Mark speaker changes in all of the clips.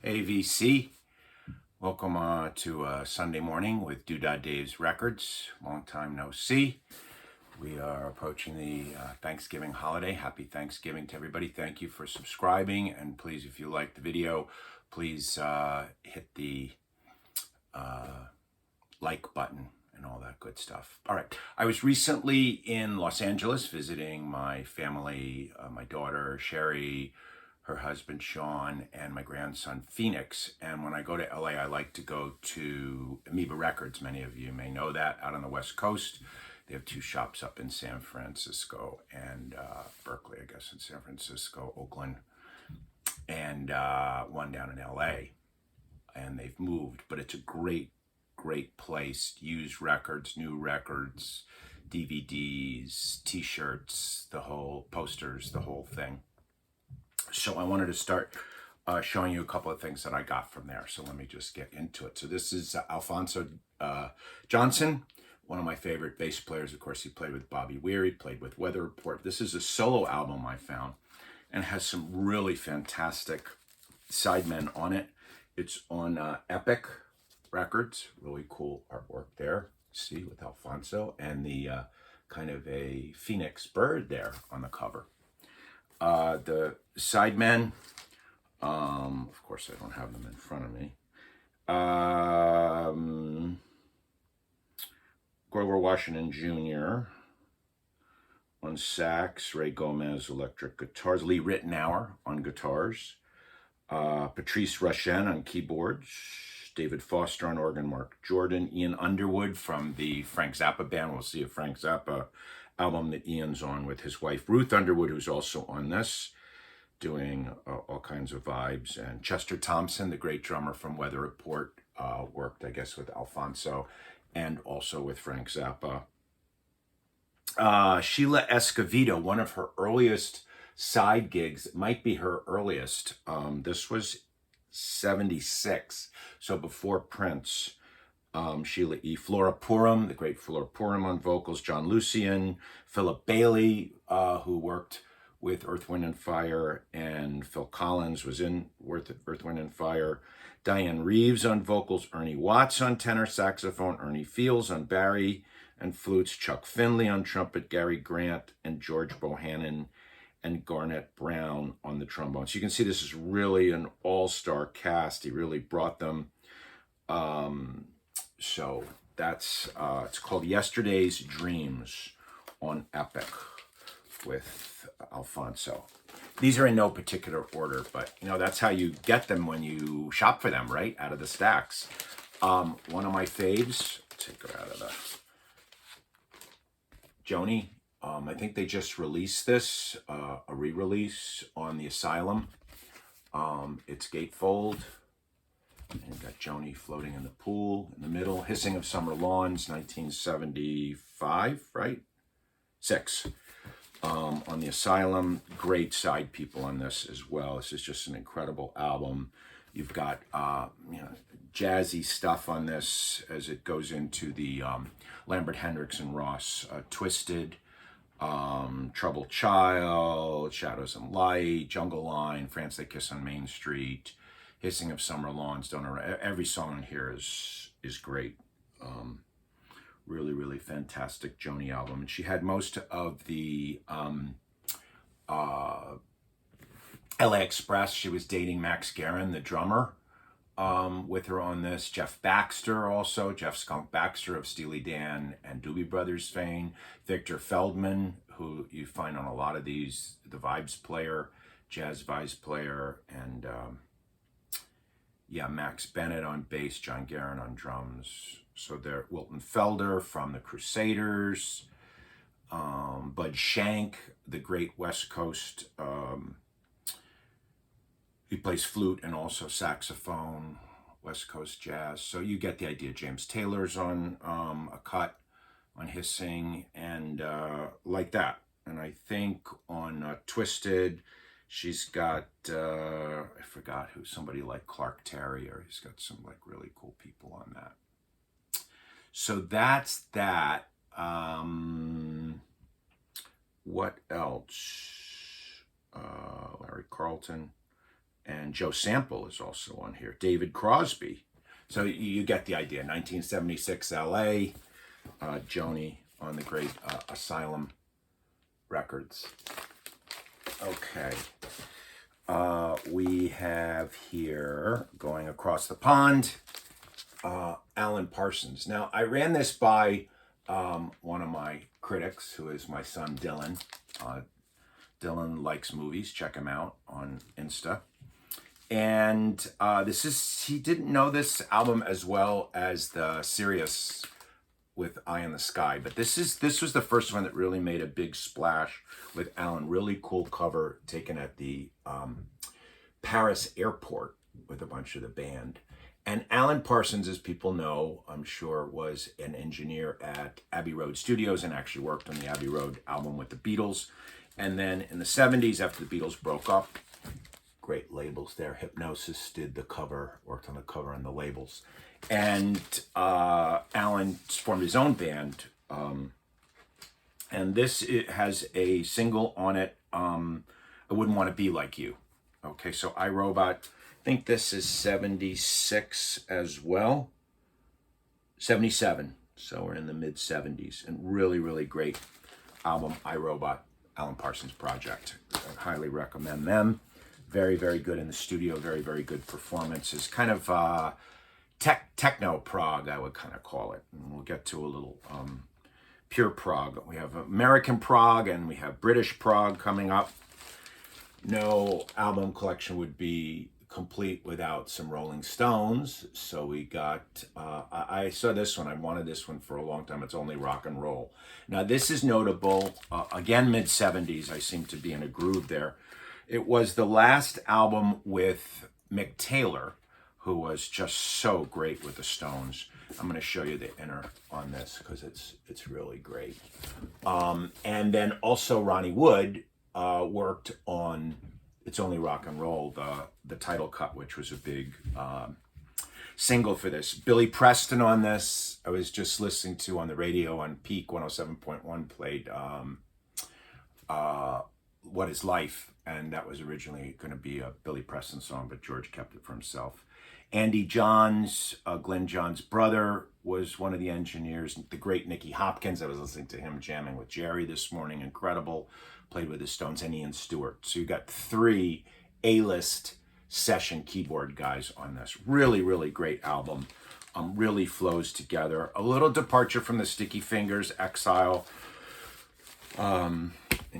Speaker 1: Hey VC, welcome to Sunday morning with Doodah Dave's Records. Long time no see. We are approaching the Thanksgiving holiday. Happy Thanksgiving to everybody. Thank you for subscribing, and please, if you like the video, please hit the like button and all that good stuff. All right, I was recently in Los Angeles visiting my family, my daughter Sherry, her husband Sean, and my grandson Phoenix. And when I go to LA, I like to go to Amoeba Records. Many of you may know that, out on the West Coast. They have two shops up in San Francisco and Berkeley, I guess, in San Francisco, Oakland, and one down in LA. And they've moved, but it's a great place. Used records, new records, DVDs, t-shirts, the whole posters, the whole thing. So I wanted to start showing you a couple of things that I got from there. So let me just get into it. So this is Alphonso Johnson, one of my favorite bass players. Of course, he played with Bobby Weir, he played with Weather Report. This is a solo album I found and has some really fantastic sidemen on it. It's on Epic Records, really cool artwork there. See, with Alphonso and the kind of a phoenix bird there on the cover. The sidemen, of course I don't have them in front of me. Grover Washington Jr. on sax, Ray Gomez electric guitars, Lee Ritenour on guitars, Patrice Rushen on keyboards, David Foster on organ, Mark Jordan, Ian Underwood from the Frank Zappa band. We'll see a Frank Zappa album that Ian's on with his wife Ruth Underwood, who's also on this, doing all kinds of vibes. And Chester Thompson, the great drummer from Weather Report, worked, I guess, with Alphonso and also with Frank Zappa. Sheila Escovedo, one of her earliest side gigs, it might be her earliest. This was 76, so before Prince. Sheila E. Flora Purim, the great Flora Purim on vocals, John Lucian, Philip Bailey, who worked with Earth, Wind and Fire, and Phil Collins was in Earth, Wind and Fire, Diane Reeves on vocals, Ernie Watts on tenor saxophone, Ernie Fields on bari and flutes, Chuck Finley on trumpet, Gary Grant and George Bohannon and Garnett Brown on the trombone. So you can see this is really an all-star cast. He really brought them. So that's, it's called Yesterday's Dreams on Epic with Alphonso. These are in no particular order, but you know, that's how you get them when you shop for them, right? Out of the stacks. One of my faves, take her out of the Joni. I think they just released this, a re-release on the Asylum. It's gatefold. And you've got Joni floating in the pool in the middle. Hissing of Summer Lawns, 1975, right? 6. On the Asylum. Great side people on this as well. This is just an incredible album. You've got jazzy stuff on this as it goes into the Lambert Hendricks and Ross Twisted, Troubled Child, Shadows and Light, Jungle Line, France They Kiss on Main Street, Hissing of Summer Lawns, Don't Arrive. Every song on here is great. Really, really fantastic Joni album. And she had most of the LA Express. She was dating Max Guerin, the drummer, with her on this. Jeff Baxter also, Jeff Skunk Baxter of Steely Dan and Doobie Brothers fame. Victor Feldman, who you find on a lot of these, the vibes player, jazz vibes player, and Max Bennett on bass, John Guerin on drums. So there, Wilton Felder from the Crusaders, Bud Shank, the great West Coast, he plays flute and also saxophone, West Coast jazz. So you get the idea. James Taylor's on a cut on Hissing and like that. And I think on Twisted, she's got, I forgot who, somebody like Clark Terry, or he's got some like really cool people on that. So that's that. What else? Larry Carlton. And Joe Sample is also on here. David Crosby. So you get the idea. 1976 LA. Joni on the great Asylum Records. Okay. We have here, going across the pond, Alan Parsons. Now, I ran this by one of my critics, who is my son, Dylan. Dylan likes movies. Check him out on Insta. And he didn't know this album as well as the Sirius with Eye in the Sky, but this was the first one that really made a big splash with Alan. Really cool cover taken at the Paris airport with a bunch of the band. And Alan Parsons, as people know, I'm sure, was an engineer at Abbey Road Studios and actually worked on the Abbey Road album with the Beatles. And then in the 70s, after the Beatles broke up, great labels there. Hypnosis did the cover, worked on the cover and the labels. And Alan formed his own band. And it has a single on it, I Wouldn't Want to Be Like You. Okay, so iRobot, I think this is 76 as well. 77, so we're in the mid-70s. And really, really great album, iRobot, Alan Parsons Project. I highly recommend them. Very, very good in the studio, very, very good performances. Kind of techno prog, I would kind of call it. And we'll get to a little pure prog. We have American prog and we have British prog coming up. No album collection would be complete without some Rolling Stones. So we got, I saw this one. I wanted this one for a long time. It's Only Rock and Roll. Now this is notable. Again, mid-70s. I seem to be in a groove there. It was the last album with Mick Taylor, who was just so great with the Stones. I'm going to show you the inner on this because it's really great. And then also Ronnie Wood worked on It's Only Rock and Roll, the title cut, which was a big single for this. Billy Preston on this. I was just listening to on the radio on Peak 107.1 played What Is Life? And that was originally going to be a Billy Preston song, but George kept it for himself. Andy Johns, Glenn Johns' brother, was one of the engineers. The great Nicky Hopkins, I was listening to him jamming with Jerry this morning. Incredible. Played with the Stones, and Ian Stewart. So you got 3 A-list session keyboard guys on this. Really, really great album. Really flows together. A little departure from the Sticky Fingers, Exile. And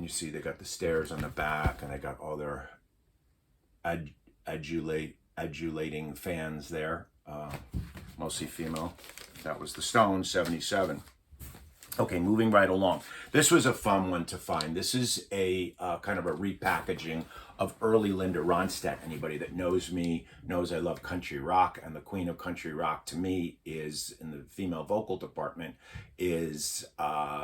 Speaker 1: you see they got the stairs on the back, and they got all their adulating fans there, mostly female. That was the Stones, 77. Okay, moving right along. This was a fun one to find. This is a kind of a repackaging of early Linda Ronstadt. Anybody that knows me knows I love country rock, and the queen of country rock to me is, in the female vocal department, is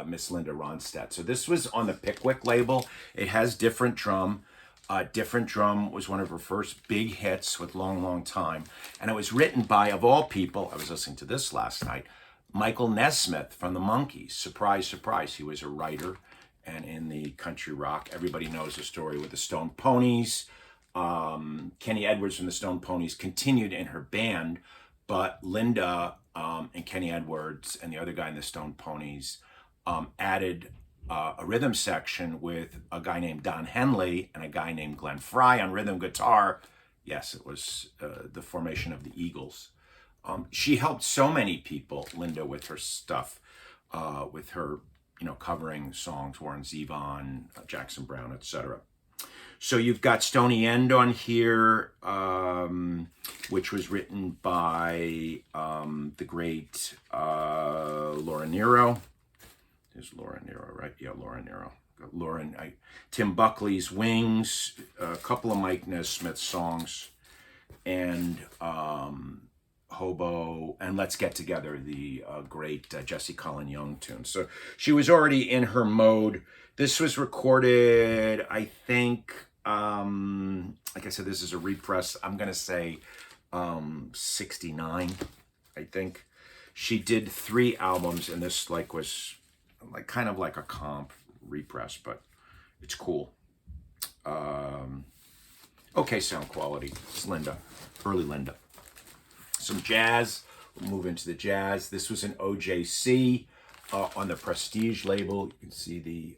Speaker 1: Miss Linda Ronstadt. So this was on the Pickwick label. It has Different Drum. Different Drum was one of her first big hits with Long, Long Time. And it was written by, of all people, I was listening to this last night, Michael Nesmith from the Monkees. Surprise, surprise. He was a writer. And in the country rock, everybody knows the story with the Stone Ponies. Kenny Edwards from the Stone Ponies continued in her band, but Linda and Kenny Edwards and the other guy in the Stone Ponies added a rhythm section with a guy named Don Henley and a guy named Glenn Frey on rhythm guitar. Yes, it was the formation of the Eagles. She helped so many people, Linda, with her stuff, with her, covering songs, Warren Zevon, Jackson Browne, etc. So you've got Stony End on here, which was written by the great Laura Nyro. There's Laura Nyro, right? Yeah, Laura Nyro. Got Tim Buckley's Wings, a couple of Mike Nesmith songs, and Hobo, and Let's Get Together, the great Jesse Colin Young tune. So she was already in her mode. This was recorded, I think, like I said, this is a repress. I'm going to say 69, I think. She did 3 albums, and this was kind of like a comp repress, but it's cool. Okay sound quality. It's Linda, early Linda. Some jazz. We'll move into the jazz. This was an OJC on the Prestige label. You can see the,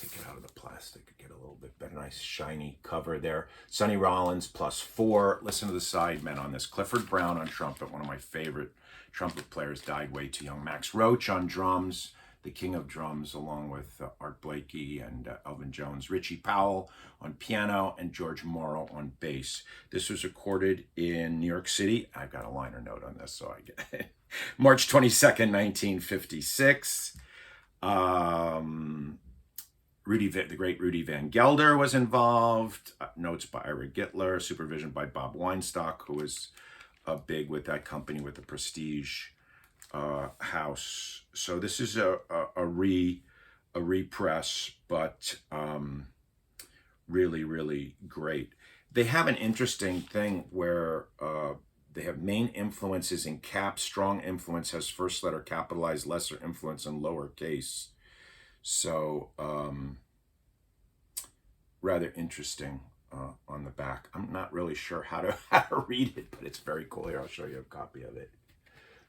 Speaker 1: take it out of the plastic to get a little bit better. Nice shiny cover there. Sonny Rollins +4. Listen to the sidemen on this. Clifford Brown on trumpet, one of my favorite trumpet players, died way too young. Max Roach on drums, the king of drums, along with Art Blakey and Elvin Jones. Richie Powell on piano and George Morrow on bass. This was recorded in New York City. I've got a liner note on this, so I get it. March 22nd, 1956. The great Rudy Van Gelder was involved. Notes by Ira Gittler, supervision by Bob Weinstock, who was big with that company, with the Prestige house. So this is a repress, but really, really great. They have an interesting thing where they have main influences in caps. Strong influence has first letter capitalized, lesser influence in lowercase. So rather interesting on the back. I'm not really sure how to read it, but it's very cool. Here, I'll show you a copy of it.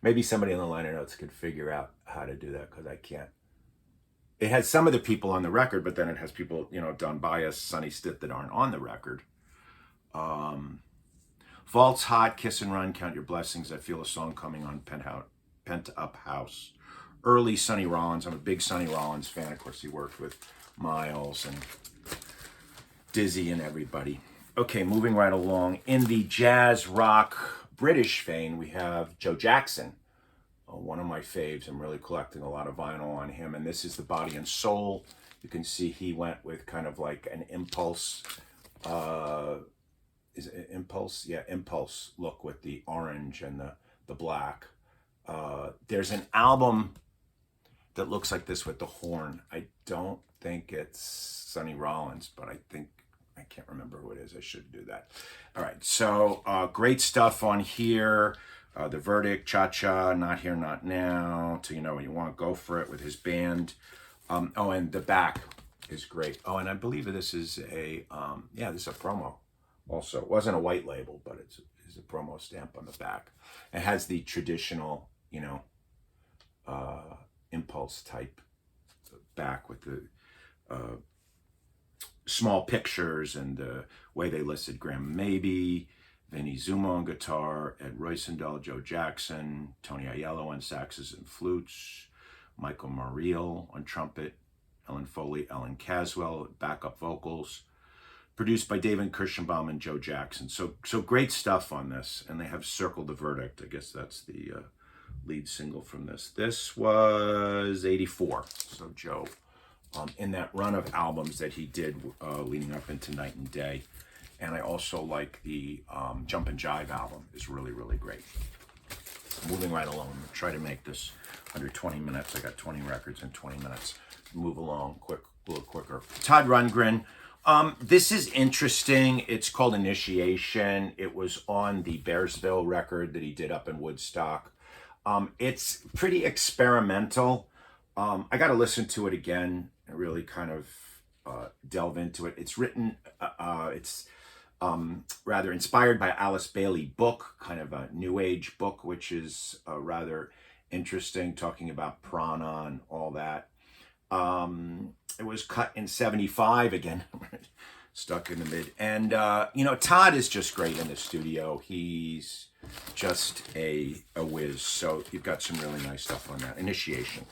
Speaker 1: Maybe somebody in the liner notes could figure out how to do that, because I can't. It has some of the people on the record, but then it has people, you know, Don Bias, Sonny Stitt, that aren't on the record. Vault's hot, Kiss and Run, Count Your Blessings. I feel a song coming on Pent Up House. Early Sonny Rollins. I'm a big Sonny Rollins fan. Of course, he worked with Miles and Dizzy and everybody. Okay, moving right along. In the jazz rock British vein, we have Joe Jackson, one of my faves. I'm really collecting a lot of vinyl on him, and this is the Body and Soul. You can see he went with kind of like an Impulse, is it Impulse? Yeah, Impulse look with the orange and the black. There's an album that looks like this with the horn. I don't think it's Sonny Rollins, but I can't remember who it is. I should do that. All right, so great stuff on here. The Verdict, Cha-Cha, Not Here, Not Now, Till You Know What You Want, Go For It with his band. Oh, and the back is great. Oh, and I believe this is a, this is a promo also. It wasn't a white label, but it's a promo stamp on the back. It has the traditional, you know, Impulse type back with the small pictures and the way they listed Graham Maybe, Vinnie Zuma on guitar, Ed Roysendahl, Joe Jackson, Tony Aiello on saxes and flutes, Michael Mariel on trumpet, Ellen Foley, Ellen Caswell, backup vocals, produced by David Kirschenbaum and Joe Jackson. So great stuff on this, and they have Circle the Verdict. I guess that's the lead single from this. This was 84, so Joe, in that run of albums that he did leading up into Night and Day. And I also like the Jump and Jive album. Is really, really great. Moving right along, I'm gonna try to make this under 20 minutes. I got 20 records in 20 minutes. Move along a little quicker. Todd Rundgren. This is interesting. It's called Initiation. It was on the Bearsville record that he did up in Woodstock. It's pretty experimental. I got to listen to it again and really kind of delve into it. It's written, it's rather inspired by Alice Bailey book, kind of a new age book, which is rather interesting, talking about prana and all that. It was cut in 75 again, stuck in the mid. And, you know, Todd is just great in the studio. He's just a whiz. So you've got some really nice stuff on that. Initiation.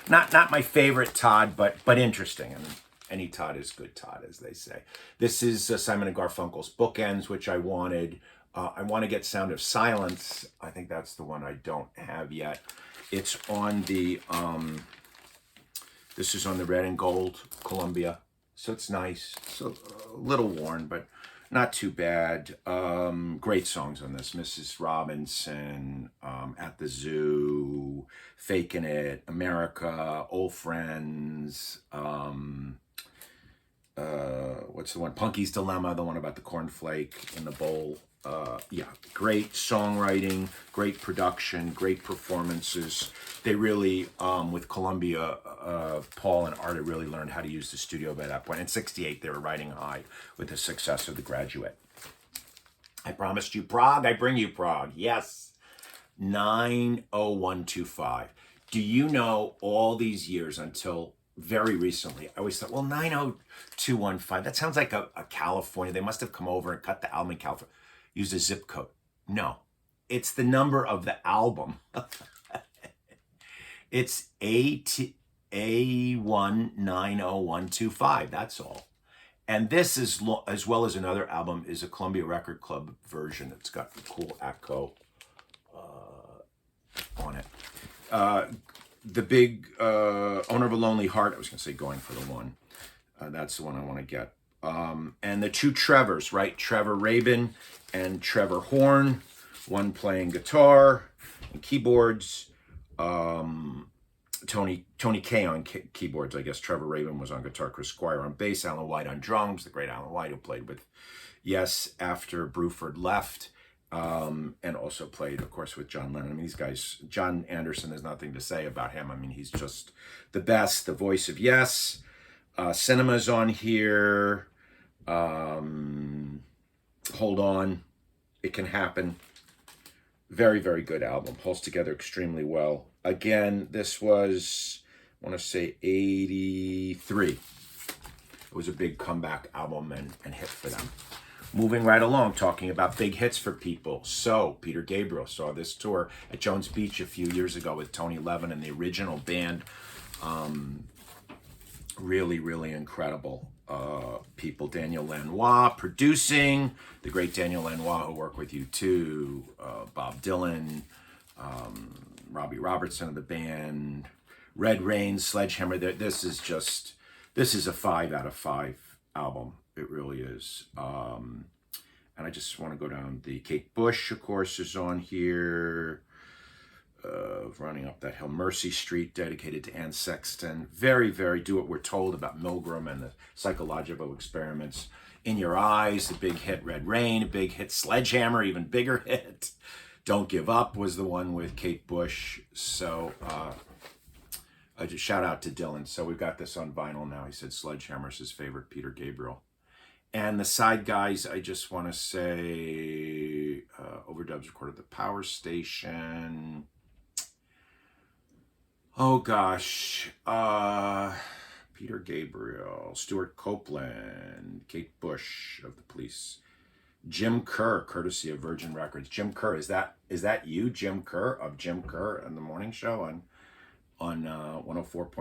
Speaker 1: Not my favorite Todd, but interesting. I mean, any Todd is good Todd, as they say. This is Simon and Garfunkel's Bookends, which I wanted. I want to get Sound of Silence. I think that's the one I don't have yet. It's on the, this is on the red and gold Columbia. So it's nice. So a little worn, but not too bad. Great songs on this. Mrs. Robinson, At the Zoo, Faking It, America, Old Friends, what's the one? Punky's Dilemma, the one about the cornflake in the bowl. Yeah, great songwriting, great production, great performances. They really, with Columbia, Paul and Art really learned how to use the studio by that point. In '68, they were riding high with the success of The Graduate. I promised you Prague, I bring you Prague. Yes, 90125. Do you know all these years until very recently, I always thought, well, 90215, that sounds like a California. They must have come over and cut the album in California, used a zip code. No, it's the number of the album. It's A1900125. That's all. And this is, as well as another album, is a Columbia Record Club version. It's got the cool echo on it. The big Owner of a Lonely Heart, I was going to say Going for the One. That's the one I want to get. And the two Trevors, right? Trevor Rabin and Trevor Horn. One playing guitar and keyboards. Tony Kay on keyboards, I guess. Trevor Rabin was on guitar. Chris Squire on bass. Alan White on drums. The great Alan White, who played with Yes after Bruford left. And also played, of course, with John Lennon. I mean, these guys, John Anderson, there's nothing to say about him. I mean, he's just the best. The voice of Yes. Cinema's on here. Hold On. It Can Happen. Very, very good album. Holds together extremely well. Again, this was, I want to say, 83. It was a big comeback album and hit for them. Moving right along, talking about big hits for people. So, Peter Gabriel saw this tour at Jones Beach a few years ago with Tony Levin and the original band. Really, really incredible people. Daniel Lanois producing, the great Daniel Lanois, who worked with U2, Bob Dylan, Robbie Robertson of the band, Red Rain, Sledgehammer. This is a 5 out of 5 album. It really is. And I just want to go down. The Kate Bush, of course, is on here. Running Up That Hill. Mercy Street, dedicated to Anne Sexton. Very, very Do What We're Told about Milgram and the psychological experiments. In Your Eyes, the big hit. Red Rain, a big hit. Sledgehammer, even bigger hit. Don't Give Up was the one with Kate Bush. So, just shout out to Dylan. So we've got this on vinyl now. He said Sledgehammer's his favorite Peter Gabriel. And the side guys, I just want to say, overdubs recorded at the Power Station. Oh gosh, Peter Gabriel, Stuart Copeland, Kate Bush of the Police, Jim Kerr, courtesy of Virgin Records. Jim Kerr, is that you, Jim Kerr of Jim Kerr and the Morning Show on 104.